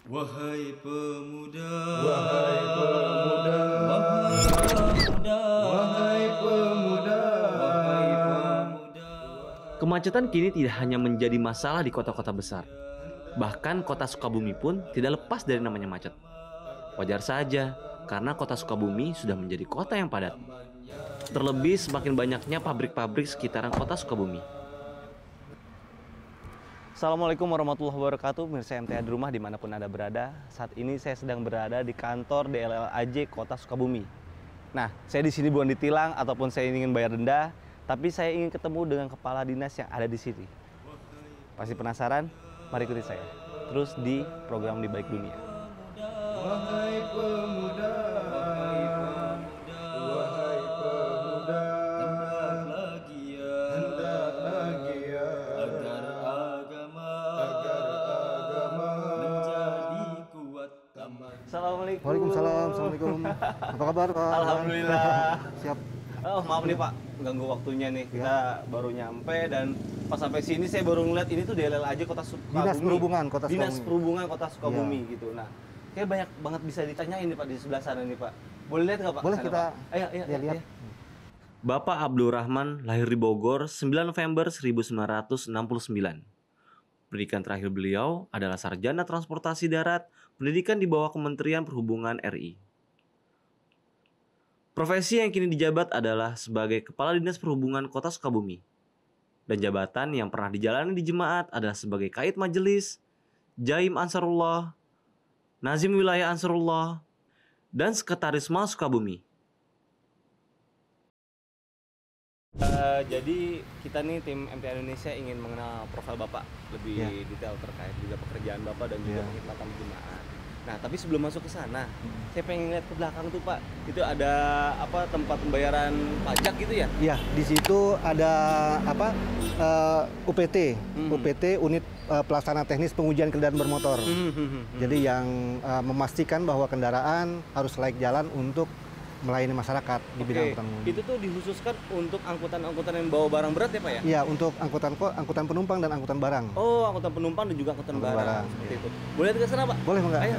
Wahai pemuda, Wahai pemuda, wahai pemuda, wahai pemuda. wahai pemuda. Kemacetan kini tidak hanya menjadi masalah di kota-kota besar. Bahkan kota Sukabumi pun tidak lepas dari namanya macet. Wajar saja, karena kota Sukabumi sudah menjadi kota yang padat. Terlebih semakin banyaknya pabrik-pabrik sekitaran kota Sukabumi. Assalamualaikum warahmatullahi wabarakatuh, pemirsa MTA di rumah dimanapun Anda berada. Saat ini saya sedang berada di kantor DLLAJ Kota Sukabumi. Nah, saya di sini bukan ditilang ataupun saya ingin bayar denda, tapi saya ingin ketemu dengan kepala dinas yang ada di sini. Pasti penasaran? Mari ikuti saya. Terus di program Di Balik Dunia. Wahai pemuda, wahai pemuda, Hendaklah giat hendaklah giat agar agama menjadi kuat. Assalamualaikum. Waalaikumsalam, assalamualaikum. Apa kabar Pak? Alhamdulillah. Siap. Oh, maaf nih Pak, ganggu waktunya nih. Kita baru nyampe dan pas sampai sini saya baru ngeliat ini tuh DLLAJ Kota Sukabumi. Dinas Perhubungan Kota Dinas Sukabumi. Perhubungan Kota Sukabumi gitu. Nah, kayak banyak banget bisa ditanyain nih Pak di sebelah sana nih Pak. Boleh lihat nggak Pak? Boleh Sana, kita Pak? Ayo, lihat. Bapak Abdul Rahman lahir di Bogor 9 November 1969. Pendidikan terakhir beliau adalah Sarjana Transportasi Darat, pendidikan di bawah Kementerian Perhubungan RI. Profesi yang kini dijabat adalah sebagai Kepala Dinas Perhubungan Kota Sukabumi. Dan jabatan yang pernah dijalani di jemaat adalah sebagai Kait Majelis, Jaim Ansarullah, Nazim Wilayah Ansarullah, dan Sekretaris Mal Sukabumi. Jadi kita nih tim MTA Indonesia ingin mengenal profil Bapak lebih Ya. detail terkait juga pekerjaan Bapak dan juga Ya. pengkhidmatan jemaat. Nah, tapi sebelum masuk ke sana, saya pengen lihat ke belakang tuh Pak. Itu ada apa tempat pembayaran pajak gitu ya? Ya, di situ ada apa? UPT, Hmm. UPT Unit Pelaksana Teknis Pengujian Kendaraan Bermotor. Jadi yang memastikan bahwa kendaraan harus layak jalan untuk melayani masyarakat di bidang Oke, angkutan umum. itu tuh dikhususkan untuk angkutan-angkutan yang bawa barang berat ya Pak ya? Iya, untuk angkutan penumpang dan angkutan barang. Oh, angkutan penumpang dan juga angkutan Angkutan barang. barang, Seperti iya. itu. Boleh ke sana Pak? Boleh enggak? Ayo.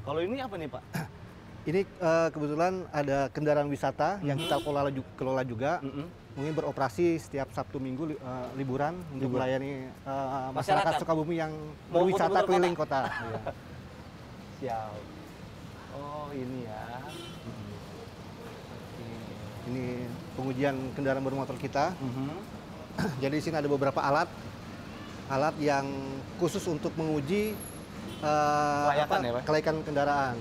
Kalau ini apa nih Pak? Ini kebetulan ada kendaraan wisata yang kita kelola juga. Mungkin beroperasi setiap Sabtu Minggu liburan untuk Libur. melayani Masyarakat. masyarakat Sukabumi yang Mau berwisata putar-putar keliling kota. Iya. Siap. Oh ini ya. Ini pengujian kendaraan bermotor kita. Jadi di sini ada beberapa alat yang khusus untuk menguji Kelayakan ya, Pak? kelaikan kendaraan.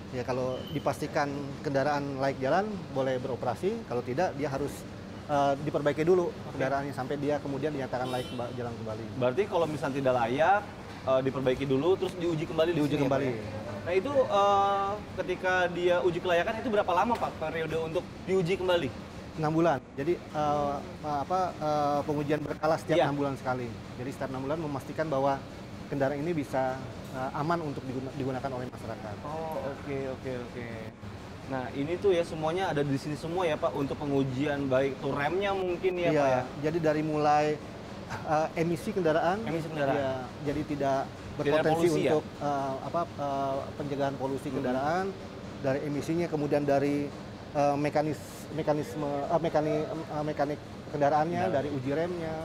Ya kalau dipastikan kendaraan layak jalan boleh beroperasi, kalau tidak dia harus diperbaiki dulu kendaraannya sampai dia kemudian dinyatakan layak jalan kembali. Berarti kalau misalnya tidak layak diperbaiki dulu terus diuji kembali di Diuji sini ya, kembali. Pak, ya? Nah itu ketika dia uji kelayakan itu berapa lama Pak periode untuk diuji kembali? 6 bulan. Jadi pengujian berkala setiap Iya. 6 bulan sekali. Jadi setiap 6 bulan memastikan bahwa kendaraan ini bisa aman untuk digunakan oleh masyarakat. Oh oke. Nah ini tuh ya semuanya ada di sini semua ya Pak untuk pengujian baik tuh remnya mungkin ya Pak ya. Jadi dari mulai emisi kendaraan, Emisi kendaraan. ya, jadi tidak Tidak berpotensi polusi ya? untuk pencegahan polusi kendaraan, dari emisinya, kemudian dari mekanik kendaraannya, dari uji remnya,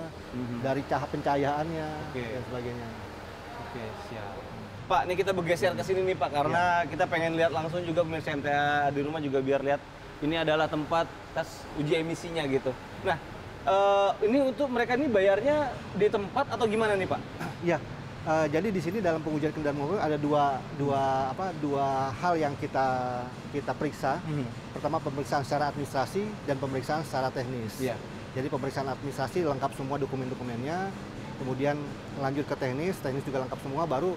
dari pencahayaannya, Oke. dan sebagainya. Oke, siap. Pak, nih kita bergeser ke sini nih Pak, karena kita pengen lihat langsung juga pemirsa MTA di rumah juga biar lihat ini adalah tempat tes uji emisinya gitu. Nah, ini untuk mereka ini bayarnya di tempat atau gimana nih Pak? Ya, jadi di sini dalam pengujian kendaraan mobil ada dua hal yang kita periksa. Pertama pemeriksaan secara administrasi dan pemeriksaan secara teknis. Iya. Jadi pemeriksaan administrasi lengkap semua dokumen-dokumennya, kemudian lanjut ke teknis juga lengkap semua, baru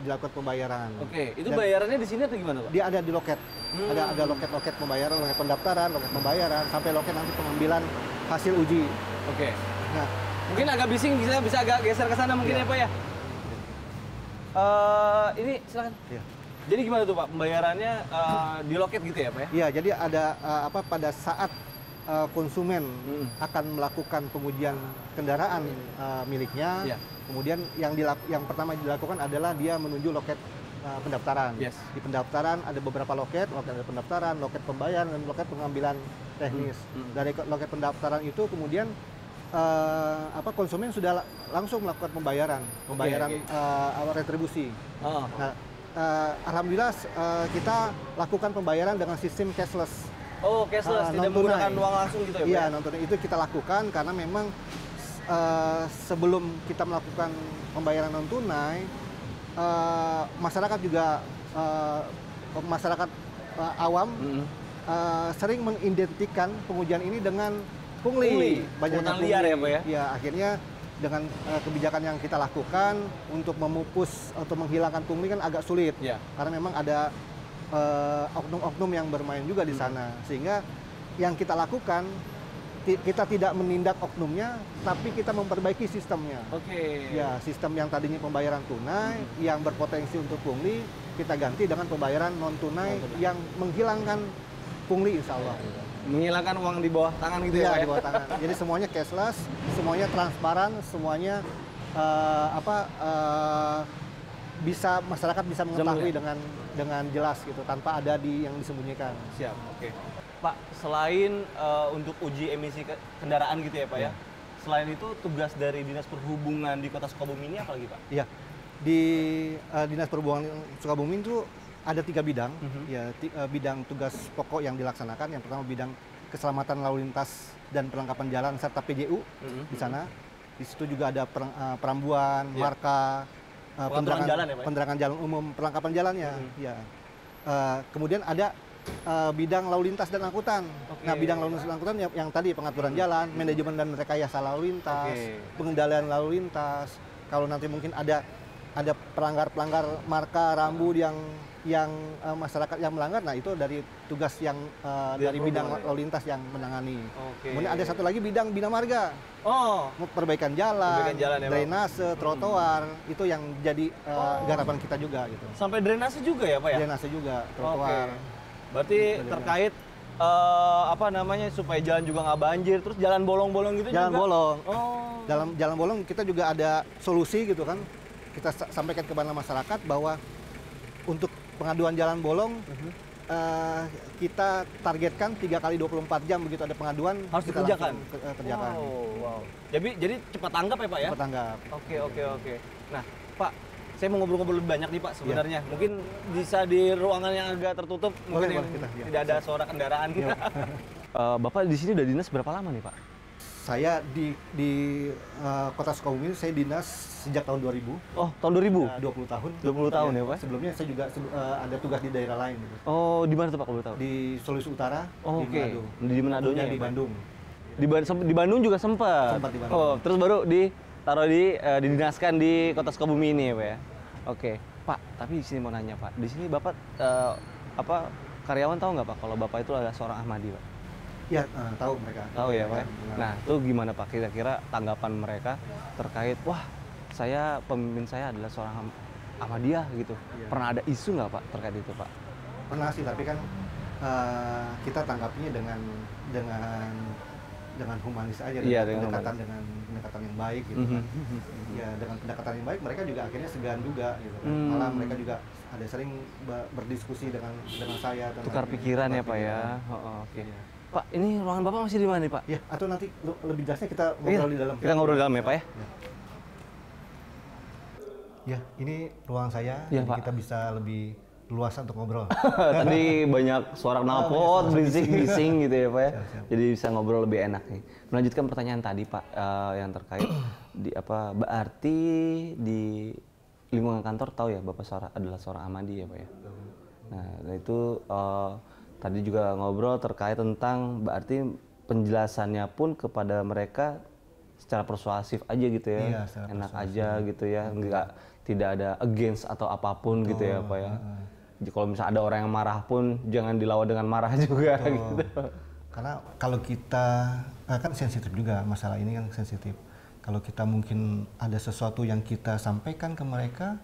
dilakukan pembayaran. Oke, itu Dan bayarannya di sini atau gimana Pak? dia ada di loket, ada loket pembayaran, loket pendaftaran, loket pembayaran, sampai loket nanti pengambilan hasil uji. Oke. Nah, Mungkin agak bising, bisa agak geser ke sana mungkin Iya. ya Pak ya? Ini silakan. ya. Jadi gimana tuh Pak pembayarannya di loket gitu ya Pak ya? Iya, jadi ada pada saat konsumen akan melakukan pengujian kendaraan miliknya, Iya. kemudian yang pertama dilakukan adalah dia menuju loket pendaftaran. Yes. Di pendaftaran ada beberapa loket ada pendaftaran, loket pembayaran, dan loket pengambilan teknis. Dari loket pendaftaran itu kemudian konsumen sudah langsung melakukan pembayaran retribusi. Oh. Nah, alhamdulillah kita lakukan pembayaran dengan sistem cashless. Oh, cashless, tidak non-tunai. menggunakan uang langsung gitu ya Pak? Iya, ya? non-tunai itu kita lakukan karena memang sebelum kita melakukan pembayaran non tunai, masyarakat juga masyarakat awam sering mengidentikan pengujian ini dengan pungli. Pungutan liar ya Pak ya? Ya, akhirnya dengan kebijakan yang kita lakukan untuk memupus atau menghilangkan pungli kan agak sulit. Iya. Karena memang ada oknum-oknum yang bermain juga di sana, sehingga yang kita lakukan kita tidak menindak oknumnya, tapi kita memperbaiki sistemnya. Oke. Ya, sistem yang tadinya pembayaran tunai yang berpotensi untuk pungli kita ganti dengan pembayaran non tunai yang menghilangkan pungli, insya Allah. Menghilangkan uang di bawah tangan gitu ya Pak Iya, ya? di bawah tangan. Jadi semuanya cashless, semuanya transparan, semuanya bisa masyarakat bisa mengetahui dengan jelas gitu, tanpa ada yang disembunyikan. Siap, oke. Pak, selain untuk uji emisi kendaraan gitu ya Pak ya? Selain itu tugas dari Dinas Perhubungan di Kota Sukabumi ini apa lagi Pak? Iya, di Dinas Perhubungan Sukabumi itu ada 3 bidang, ya bidang tugas pokok yang dilaksanakan. Yang pertama bidang keselamatan lalu lintas dan perlengkapan jalan serta PJU di sana. Di situ juga ada perambuan, marka, penerangan jalan umum, perlengkapan jalannya. Ya. Kemudian ada bidang lalu lintas dan angkutan. Nah, bidang lalu lintas dan angkutan yang tadi pengaturan jalan, manajemen dan rekayasa lalu lintas, pengendalian lalu lintas. Kalau nanti mungkin ada pelanggar marka rambu yang masyarakat yang melanggar, nah itu dari tugas yang dari bidang lalu lintas yang menangani. Kemudian ada satu lagi bidang bina marga. Oh, Perbaikan jalan, ya, drainase, trotoar, itu yang jadi garapan kita juga gitu. sampai drainase juga ya Pak ya? Drainase juga, trotoar. Berarti terkait supaya jalan juga nggak banjir, terus jalan bolong-bolong gitu Jalan juga? bolong. Oh. Dalam jalan bolong kita juga ada solusi gitu kan. Kita sampaikan kepada masyarakat bahwa untuk pengaduan jalan bolong kita targetkan 3 kali 24 jam begitu ada pengaduan Harus kita dikerjakan? langsung kerjakan. Wow. Jadi cepat tanggap ya Pak ya? Cepat tanggap. Oke. Nah, Pak, saya mau ngobrol-ngobrol lebih banyak nih Pak sebenarnya. Mungkin bisa di ruangan yang agak tertutup, mungkin yang tidak ada suara kendaraan. Bapak di sini udah dinas berapa lama nih Pak? Saya di Kota Sukabumi saya dinas sejak tahun 2000. Oh, tahun 2000? 20 tahun. 20 tahun ya Pak? Sebelumnya saya juga ada tugas di daerah lain gitu. Oh, di mana tuh Pak kalau boleh tahu? Di Sulawesi Utara, Oh, di oke. Manado. Di Manadonya Dulunya ya, di Pak? Bandung. Di Bandung juga sempat? Sempat di Bandung. Oh, terus baru ditaruh didinaskan di Kota Sukabumi ini ya Pak ya? Oke. Pak, tapi di sini mau nanya Pak, di sini Bapak karyawan tahu nggak Pak kalau Bapak itu adalah seorang Ahmadi Pak? Ya, tahu mereka. Tahu ya Pak? Benar. Nah, itu gimana Pak kira-kira tanggapan mereka terkait, wah pemimpin saya adalah seorang Ahmadiyah gitu. Iya. Pernah ada isu nggak Pak terkait itu Pak? Pernah sih, tapi kan kita tanggapinya dengan humanis aja, Iya, dengan dengan pendekatan yang baik gitu kan. Ya, dengan pendekatan yang baik mereka juga akhirnya segan juga gitu kan. Malah mereka juga ada sering berdiskusi dengan saya dan Tukar lain-lain. pikiran ya Pak ya? Oke. Pak, ini ruangan Bapak masih di mana nih Pak? Ya, atau nanti lebih jelasnya kita ngobrol di dalam. Kita ngobrol di dalam ya Pak ya? Ya, ini ruang saya, Iya, jadi Pak. kita bisa lebih luas untuk ngobrol. Tadi banyak suara knalpot, bising gitu ya Pak ya. Siap. Jadi bisa ngobrol lebih enak nih. Melanjutkan pertanyaan tadi Pak yang terkait berarti di lingkungan kantor tahu ya Bapak adalah seorang Ahmadi ya Pak ya. Nah itu tadi juga ngobrol terkait tentang berarti penjelasannya pun kepada mereka secara persuasif aja gitu ya. Iya, secara enak persuasif. aja gitu ya, tidak ada against atau apapun gitu ya Pak ya. Jadi kalau misalnya ada orang yang marah pun jangan dilawan dengan marah juga gitu. Karena kalau kita kan sensitif juga, masalah ini kan sensitif. Kalau kita mungkin ada sesuatu yang kita sampaikan ke mereka,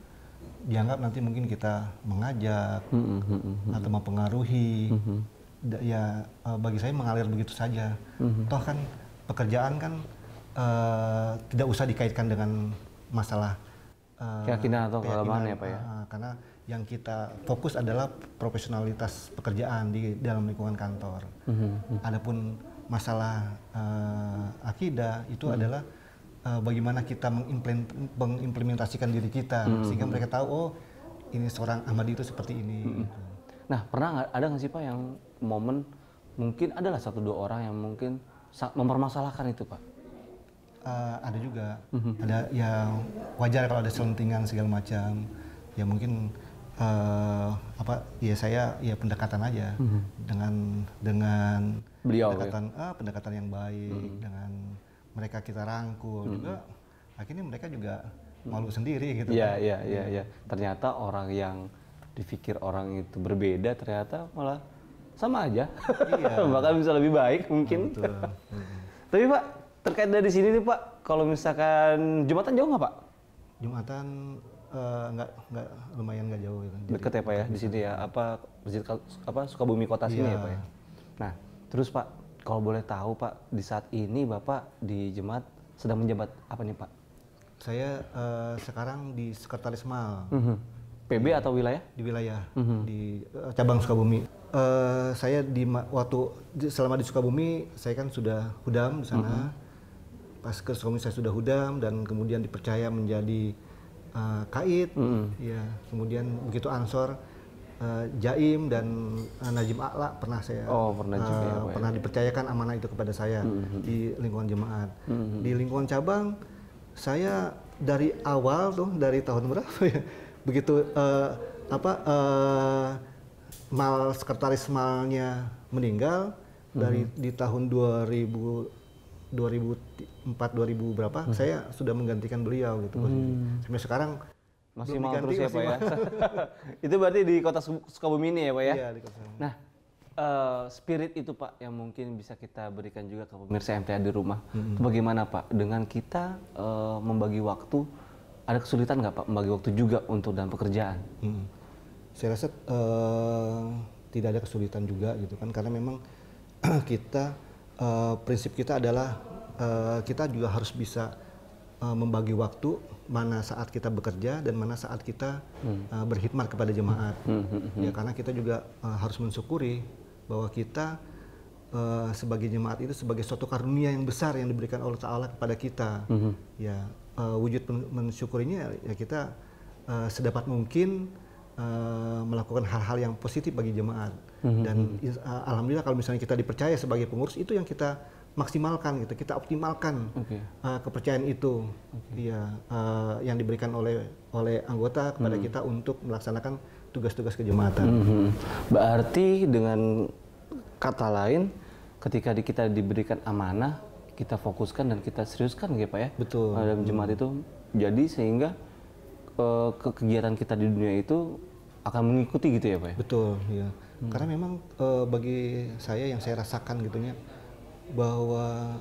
dianggap nanti mungkin kita mengajak atau mempengaruhi. Ya bagi saya mengalir begitu saja. Toh kan pekerjaan kan tidak usah dikaitkan dengan masalah keyakinan atau kelemahan ya Pak ya? Karena yang kita fokus adalah profesionalitas pekerjaan di dalam lingkungan kantor. Adapun masalah akidah itu adalah bagaimana kita mengimplementasikan diri kita sehingga mereka tahu oh ini seorang Ahmadi itu seperti ini. Gitu. Nah pernah ada nggak sih Pak yang momen mungkin adalah 1-2 orang yang mungkin mempermasalahkan itu Pak? Ada juga, ada yang wajar kalau ada selentingan segala macam. Ya mungkin ya saya ya pendekatan aja dengan beliau pendekatan yang baik dengan mereka kita rangkul juga akhirnya mereka juga malu sendiri gitu. Iya. Ternyata orang yang dipikir orang itu berbeda ternyata malah sama aja. Iya. Bahkan bisa lebih baik mungkin. Betul. Tapi Pak terkait dari sini nih Pak, kalau misalkan Jumatan jauh nggak Pak? Jumatan lumayan nggak jauh. Gitu. Deket ya Pak ya di sini ya masjid Sukabumi Kota sini ya Pak ya. Nah terus Pak kalau boleh tahu Pak di saat ini Bapak di Jemaat sedang menjabat apa nih Pak? Saya sekarang di Sekretaris Mal. PB atau wilayah? Di wilayah di cabang Sukabumi. Saya selama di Sukabumi saya kan sudah hudam di sana. Pas ke Sukabumi saya sudah hudam dan kemudian dipercaya menjadi kaid. Ya, kemudian begitu ansor Jaim dan Najib A'la pernah saya pernah dipercayakan amanah itu kepada saya di lingkungan jemaat. Di lingkungan cabang saya dari awal tuh dari tahun berapa ya begitu sekretaris malnya meninggal di tahun 2004 2000 berapa saya sudah menggantikan beliau gitu sampai sekarang masih mau terus ya Pak ya. Itu berarti di Kota Sukabumi ini ya Pak ya? Iya, di Kota Sukabumi. Nah, spirit itu Pak yang mungkin bisa kita berikan juga ke pemirsa MTA di rumah. Itu bagaimana Pak dengan kita membagi waktu, ada kesulitan nggak Pak membagi waktu juga untuk dalam pekerjaan? Saya rasa tidak ada kesulitan juga gitu kan karena memang kita prinsip kita adalah kita juga harus bisa membagi waktu mana saat kita bekerja dan mana saat kita berkhidmat kepada jemaat. Ya karena kita juga harus mensyukuri bahwa kita sebagai jemaat itu sebagai suatu karunia yang besar yang diberikan Allah Ta'ala kepada kita. Ya wujud mensyukurinya ya kita sedapat mungkin melakukan hal-hal yang positif bagi jemaat. Dan alhamdulillah kalau misalnya kita dipercaya sebagai pengurus itu yang kita maksimalkan gitu, kita optimalkan kepercayaan itu, yang diberikan oleh anggota kepada kita untuk melaksanakan tugas-tugas kejemaatan. Berarti dengan kata lain, ketika kita diberikan amanah, kita fokuskan dan kita seriuskan ya Pak ya? Betul. Dalam jemaat itu, jadi sehingga kegiatan kita di dunia itu akan mengikuti gitu ya Pak ya? Betul, ya. Karena memang bagi saya yang saya rasakan gitunya, bahwa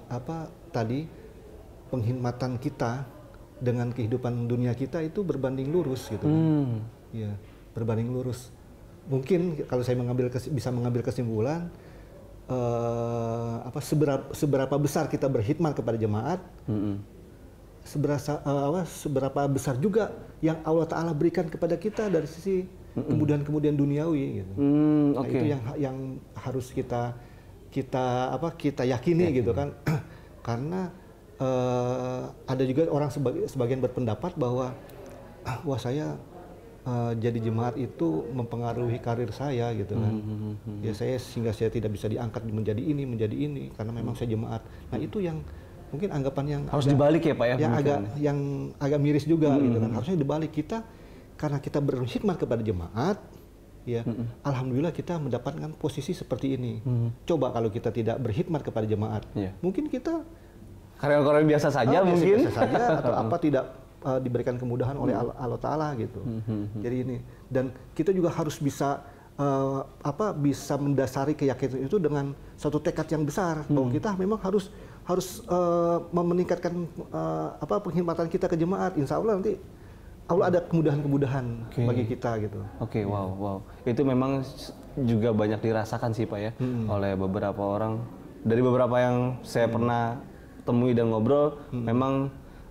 penghormatan kita dengan kehidupan dunia kita itu berbanding lurus gitu kan. Ya, berbanding lurus. Mungkin kalau saya bisa mengambil kesimpulan seberapa besar kita berkhidmat kepada jemaat, seberapa besar juga yang Allah Ta'ala berikan kepada kita dari sisi kemudahan duniawi gitu. Nah, itu yang harus kita yakini gitu kan. Karena ada juga orang sebagian berpendapat bahwa wah saya jadi jemaat itu mempengaruhi karir saya gitu kan. Ya sehingga saya tidak bisa diangkat menjadi ini karena memang saya jemaat. Nah, itu yang mungkin anggapan yang harus dibalik ya Pak ya. Yang agak miris juga gitu kan. Harusnya dibalik, kita karena kita berkhidmat kepada jemaat, ya, alhamdulillah kita mendapatkan posisi seperti ini. Coba kalau kita tidak berkhidmat kepada jemaat, mungkin kita karyawan biasa saja mungkin. Biasa saja atau tidak diberikan kemudahan oleh Allah Ta'ala gitu. Jadi ini, dan kita juga harus bisa bisa mendasari keyakinan itu dengan suatu tekad yang besar bahwa kita memang harus meningkatkan penghormatan kita ke jemaat. Insya Allah nanti Allah ada kemudahan-kemudahan Oke. bagi kita gitu. Oke, wow. Itu memang juga banyak dirasakan sih Pak ya oleh beberapa orang. Dari beberapa yang saya pernah temui dan ngobrol, memang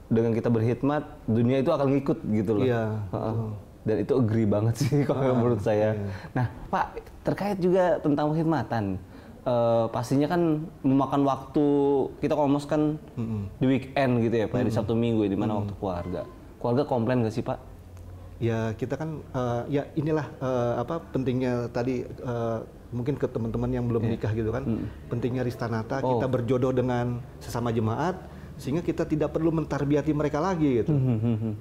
dengan kita berkhidmat, dunia itu akan ngikut gitu loh. Iya, Dan itu agree banget sih kalau menurut saya. Nah, Pak, terkait juga tentang perkhidmatan, pastinya kan memakan waktu, kita almost kan di weekend gitu ya Pak, di Sabtu Minggu di mana waktu keluarga. Keluarga komplain nggak sih Pak? Ya kita kan ya inilah apa pentingnya tadi mungkin ke teman-teman yang belum menikah gitu kan, pentingnya Ristanata kita berjodoh dengan sesama jemaat sehingga kita tidak perlu mentarbiati mereka lagi gitu.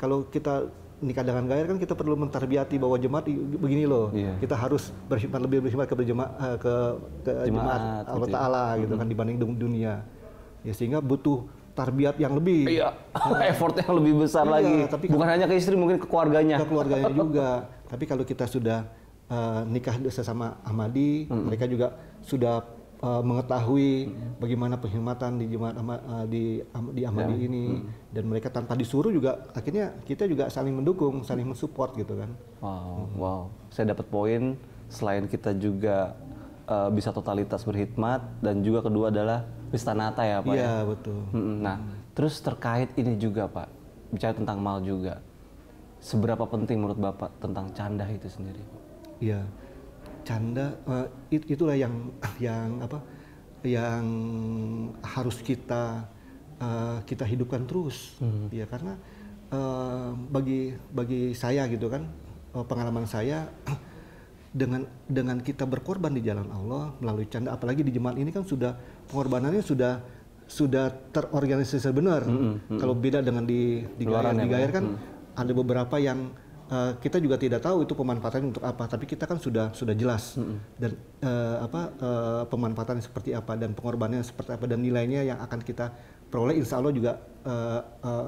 Kalau kita nikah dengan gair kan kita perlu mentarbiati bahwa jemaat begini loh, kita harus lebih berkhidmat ke jemaat Allah gitu Ta'ala gitu kan dibanding dunia. Ya sehingga butuh tarbiyat yang lebih. Iya, effort yang lebih besar lagi. Tapi bukan hanya ke istri, mungkin ke keluarganya. Ke keluarganya juga. Tapi kalau kita sudah nikah sesama Ahmadi, mereka juga sudah mengetahui bagaimana perkhidmatan di jemaat di Ahmadi ini, dan mereka tanpa disuruh juga akhirnya kita juga saling mendukung, saling mensupport gitu kan. Wow. Saya dapat poin, selain kita juga bisa totalitas berkhidmat, dan juga kedua adalah Ristanata ya Pak. Iya, betul. Nah, terus terkait ini juga Pak, bicara tentang mal juga. Seberapa penting menurut Bapak tentang canda itu sendiri? Iya, canda itulah yang harus kita hidupkan terus, ya karena bagi saya gitu kan, pengalaman saya dengan kita berkorban di jalan Allah melalui canda, apalagi di jemaat ini kan sudah pengorbanannya sudah terorganisasi benar. Kalau beda dengan di Gair kan ada beberapa yang kita juga tidak tahu itu pemanfaatannya untuk apa, tapi kita kan sudah jelas dan pemanfaatannya seperti apa dan pengorbanannya seperti apa dan nilainya yang akan kita peroleh insya Allah juga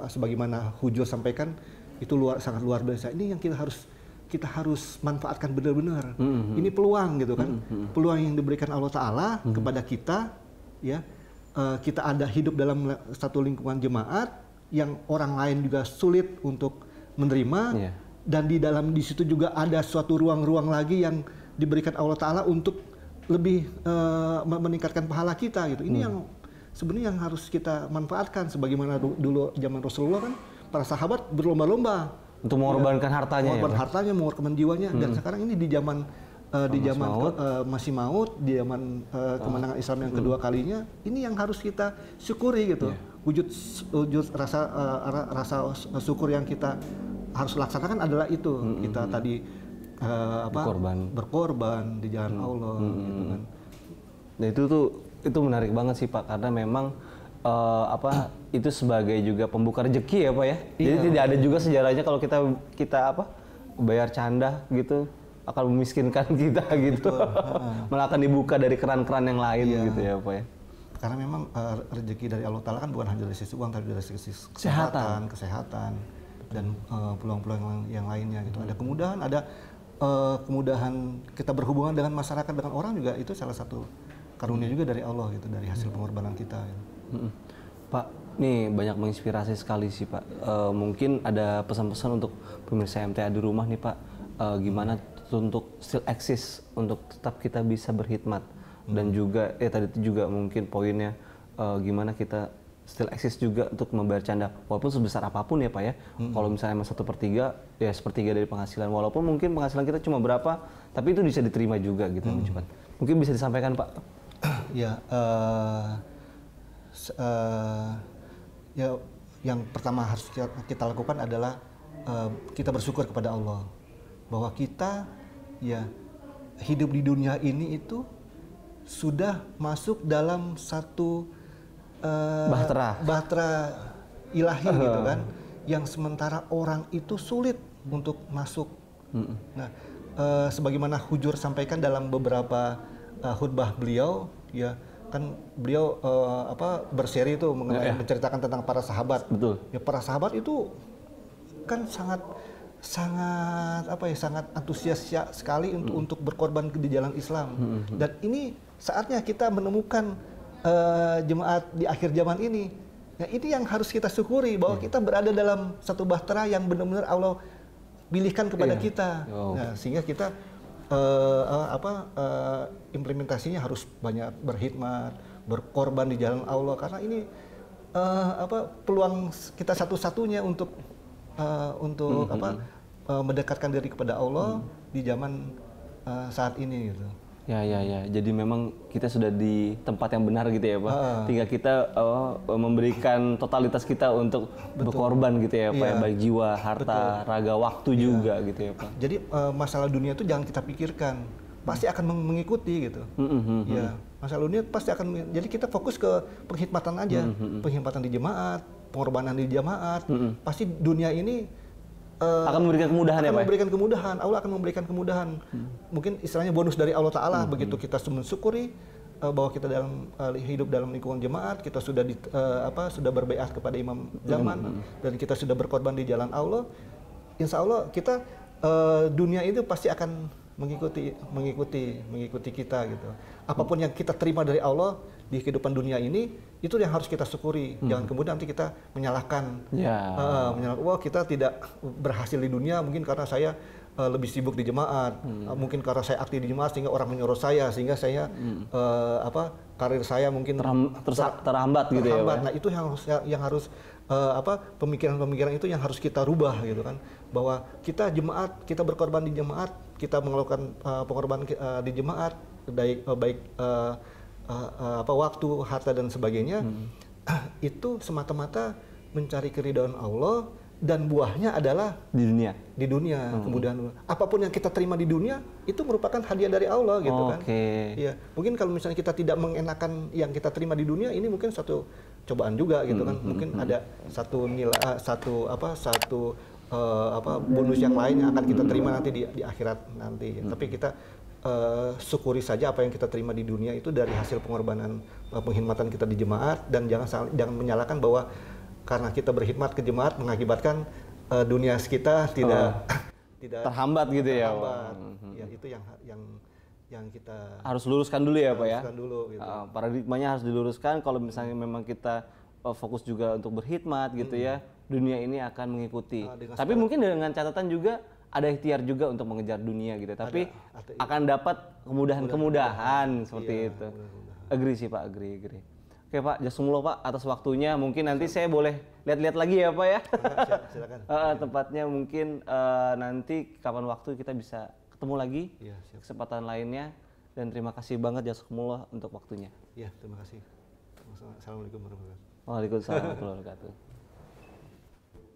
sebagaimana Hujur sampaikan itu sangat luar biasa. Ini yang kita harus manfaatkan benar-benar. Ini peluang gitu kan, peluang yang diberikan Allah Ta'ala kepada kita, ya. Kita ada hidup dalam satu lingkungan jemaat yang orang lain juga sulit untuk menerima, dan di situ juga ada suatu ruang-ruang lagi yang diberikan Allah Ta'ala untuk lebih meningkatkan pahala kita gitu. Ini yang sebenarnya yang harus kita manfaatkan, sebagaimana dulu zaman Rasulullah kan para sahabat berlomba-lomba untuk mengorbankan hartanya, mengorbankan jiwanya. Dan sekarang ini di zaman masih maut, di zaman kemenangan Islam yang kedua kalinya, ini yang harus kita syukuri gitu. Wujud rasa syukur yang kita harus laksanakan adalah itu. Kita tadi berkorban di jalan Allah gitu kan. Nah itu menarik banget sih Pak, karena memang itu sebagai juga pembuka rezeki ya Pak ya. Jadi tidak ada juga sejarahnya kalau kita bayar canda gitu akan memiskinkan kita gitu. Malah akan dibuka dari keran-keran yang lain gitu ya Pak ya. Karena memang rezeki dari Allah Ta'ala kan bukan hanya dari sisi uang, tapi dari sisi kesehatan dan peluang-peluang yang lainnya gitu. Ada kemudahan, kemudahan kita berhubungan dengan masyarakat, dengan orang juga, itu salah satu karunia juga dari Allah gitu, dari hasil pengorbanan kita gitu. Pak, nih banyak menginspirasi sekali sih Pak. Mungkin ada pesan-pesan untuk pemirsa MTA di rumah nih Pak, gimana untuk still eksis, untuk tetap kita bisa berkhidmat, dan juga tadi itu juga mungkin poinnya gimana kita still eksis juga untuk membayar canda, walaupun sebesar apapun ya Pak ya. Kalau misalnya 1/3 ya 1/3 dari penghasilan, walaupun mungkin penghasilan kita cuma berapa, tapi itu bisa diterima juga gitu. Mungkin bisa disampaikan Pak. Ya, yang pertama harus kita lakukan adalah kita bersyukur kepada Allah bahwa kita ya hidup di dunia ini itu sudah masuk dalam satu bahtera ilahi gitu kan, yang sementara orang itu sulit untuk masuk. Nah, sebagaimana Hujur sampaikan dalam beberapa khutbah beliau, ya kan beliau berseri itu mengenai menceritakan tentang para sahabat. Betul. Ya para sahabat itu kan sangat antusias sekali untuk berkorban di jalan Islam. Dan ini saatnya kita menemukan jemaat di akhir zaman ini. Nah, ini yang harus kita syukuri, bahwa kita berada dalam satu bahtera yang benar-benar Allah pilihkan kepada Iya. kita. Oh. Nah, sehingga kita implementasinya harus banyak berkhidmat, berkorban di jalan Allah, karena ini peluang kita satu-satunya untuk mendekatkan diri kepada Allah di zaman saat ini gitu. Ya. Jadi memang kita sudah di tempat yang benar gitu ya Pak. Tinggal kita memberikan totalitas kita untuk berkorban gitu ya Pak. Iya. Ya, baik jiwa, harta, raga, waktu juga gitu ya Pak. Jadi masalah dunia itu jangan kita pikirkan, pasti akan mengikuti gitu. Ya, masalah dunia pasti akan. Jadi kita fokus ke penghikmatan aja, penghikmatan di jemaat, pengorbanan di jemaat. Pasti dunia ini Akan memberikan kemudahan ya Pak. memberikan kemudahan. Allah akan memberikan kemudahan. Mungkin istilahnya bonus dari Allah Taala. Begitu kita mensyukuri bahwa kita hidup dalam lingkungan jemaat, kita sudah sudah berbaiat kepada imam zaman, dan kita sudah berkorban di jalan Allah. Insya Allah kita dunia itu pasti akan mengikuti kita gitu. Apapun yang kita terima dari Allah di kehidupan dunia ini, itu yang harus kita syukuri. Jangan kemudian nanti kita menyalahkan. Menyalahkan, wah kita tidak berhasil di dunia mungkin karena saya lebih sibuk di jemaat, mungkin karena saya aktif di jemaat sehingga orang menyorot saya, sehingga saya karir saya mungkin terhambat gitu ya Pak. Nah itu yang harus pemikiran-pemikiran itu yang harus kita rubah gitu kan, bahwa kita jemaat, kita berkorban di jemaat, kita melakukan pengorbanan di jemaat, baik waktu, harta dan sebagainya, itu semata-mata mencari keridhaan Allah, dan buahnya adalah di dunia. Kemudian apapun yang kita terima di dunia itu merupakan hadiah dari Allah gitu kan. Iya, mungkin kalau misalnya kita tidak mengenakan yang kita terima di dunia, ini mungkin satu cobaan juga gitu kan. Mungkin ada satu nilai, bonus yang lain yang akan kita terima nanti di akhirat nanti. Tapi kita syukuri saja apa yang kita terima di dunia itu dari hasil pengorbanan, penghormatan kita di jemaat, dan jangan menyalahkan bahwa karena kita berkhidmat ke jemaat mengakibatkan dunia kita tidak terhambat gitu ya. Ya itu yang kita harus luruskan dulu ya Pak ya. Dulu, gitu. Paradigmanya harus diluruskan. Kalau misalnya memang kita fokus juga untuk berkhidmat gitu ya, dunia ini akan mengikuti. Tapi mungkin dengan catatan juga ada ikhtiar juga untuk mengejar dunia gitu. Tapi akan dapat kemudahan seperti itu. Agree sih Pak, agree. Oke Pak, jazakumullah Pak atas waktunya. Mungkin nanti saya boleh lihat-lihat lagi ya Pak ya. Silakan. Tempatnya mungkin nanti kapan waktu kita bisa ketemu lagi. Ya, kesempatan lainnya. Dan terima kasih banget jazakumullah untuk waktunya. Ya, terima kasih. Assalamualaikum warahmatullahi wabarakatuh. Waalaikumsalam warahmatullahi wabarakatuh.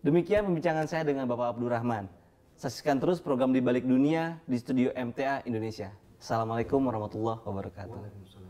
Demikian pembincangan saya dengan Bapak Abdurrahman. Saksikan terus program Di Balik Dunia di studio MTA Indonesia. Assalamualaikum warahmatullahi wabarakatuh.